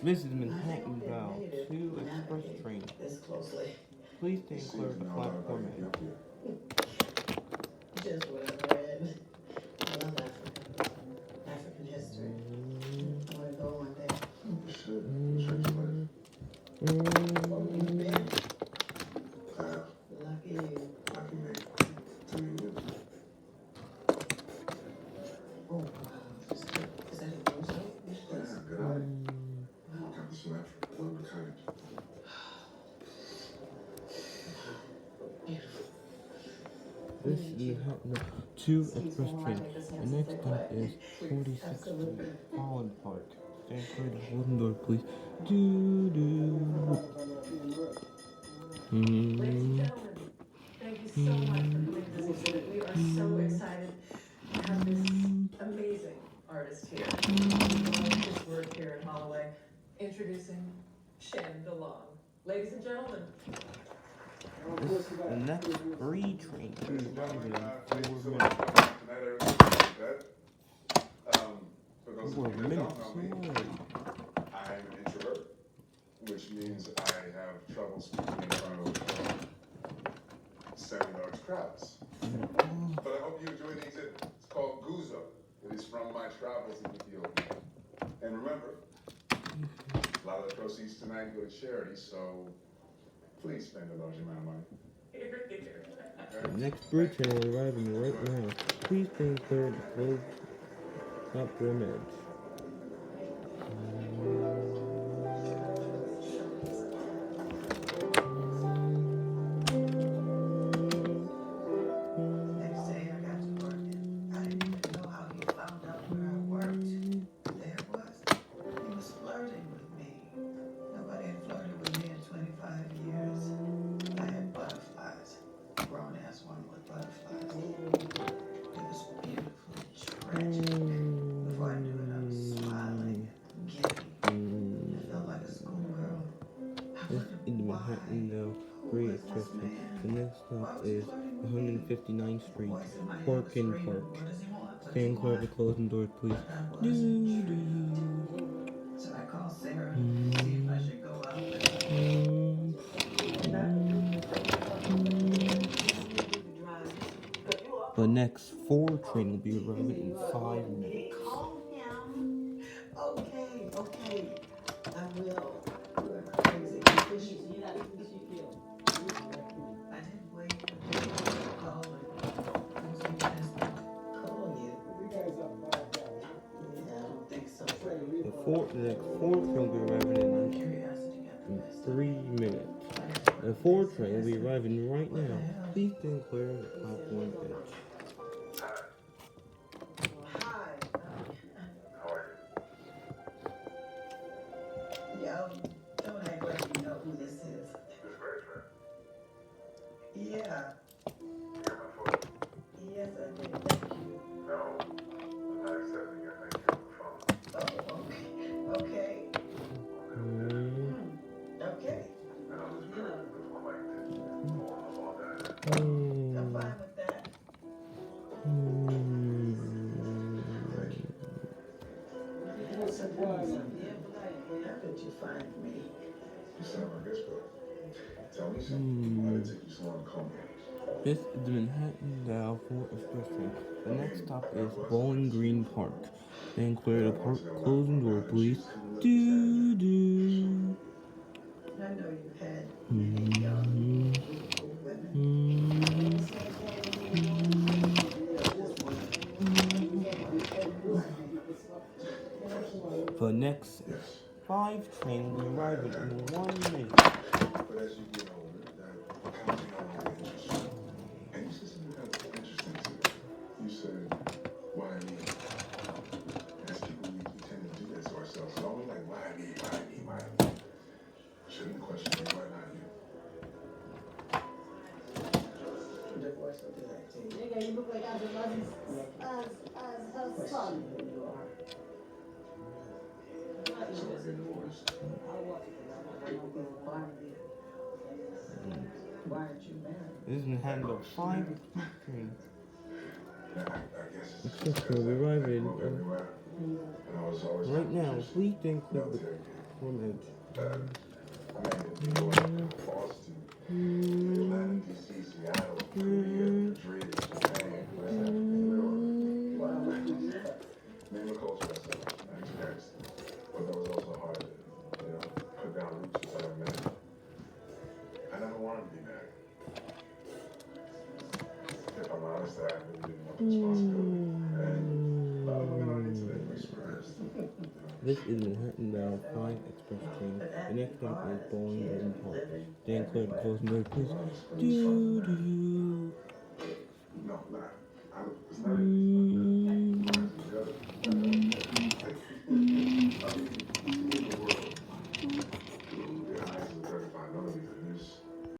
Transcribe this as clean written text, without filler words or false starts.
This is Manhattan Bound 2 Express train. Please stay clear of the platform edge. Just what I read. I love African history. I want to go one day. You should. Lucky you. Lucky me. To you. Oh, wow. Is that a gross out? Yeah, good eye. Got this from Africa. One of a kind. Beautiful. This is Manhattan 2 Express train. The next stop is 46th Street, Holland Park. Stand clear of the golden door, please. Ladies and gentlemen, thank you so much for coming to this exhibit. We are so excited to have this amazing artist here. His work here in Holloway. Introducing Shen DeLong. Ladies and gentlemen. The next free train is arriving in 4 minutes. For those 4 of you that minutes, don't know me, sorry. I'm an introvert, which means I have trouble speaking in front of semi-large crowds. But I hope you enjoy the exhibit. It's called Guzo. It is from my travels in Ethiopia. And remember, a lot of the proceeds tonight go to charity, so please spend a large amount of money. The next free train will arrive right now. Please stay clear of the closed platform edge. Next day I got to work and I didn't even know how he found out where I worked. There it was. He was flirting with me. Nobody had flirted with me in 25 years. I had butterflies. Grown ass one with butterflies. It was beautifully tragic. Before I knew it, I was smiling and giddy. I felt like a schoolgirl. I This wondered is why. Manhattan now. Who Free was Express this train. man? The next Why stop was he is flirting with me? 159th Street, Voice in my head Park was and screaming, Park. what does he want? What does he Stand clear of the want? closing doors, please. But I wasn't intrigued. So I called Sarah to see if I should go out with her. The next 4 train will be arriving in 5 minutes. Call him. Okay. I will. You're crazy. I didn't wait for you to call and I was just calling you. Yeah, I don't think so. The next 4 train will be arriving Curiosity got the in best. 3 minutes. The 4 train will be arriving right now. Please stay clear of the platform edge. Hi. How are you? Yo, don't act like you know who this is. This great friend. Yeah. You got my photo? Yes, I did. Thank you. No, I'm not accepting your thank you on the phone. Oh, okay. Okay. And I'll just try to do this one like this. All that. I'm fine with that. So tell me something. How could you find me? You sound like this, but tell me something. Why did it take you so long to call me? This is the Manhattan Now 4 Express train. The next stop is Bowling Green Park. Stand clear of the park closing door, please. I know you've had many young, beautiful women. The next 5 train will be arriving in 1 minute. But as you get older, that counting on your interest. And you said something kind of interesting to me. You said, why me? As people, we tend to do that to ourselves. It's always like, why me? Shouldn't question me, why not you? Divorce will do that to you. Nigga, you look like as her son. Question who you are. She was divorced. Why aren't you married? This is Manhattan 5 Express train. I guess Express train will be arriving everywhere. And I was always right now. Please stay clear of the military. from H. I mean, going from Boston, Atlanta, DC, Seattle, Korea, Madrid, Japan, West Africa, wow. Name a culture I experienced. But that was also hard to, put down roots inside of man. I never wanted to be married. If I'm honest, I really didn't want the responsibility. And a lot of women aren't into that experienced. This is Manhattan Now 5 Express train. The next stop is Bowling Green Park. They include closing notice. Doo doo.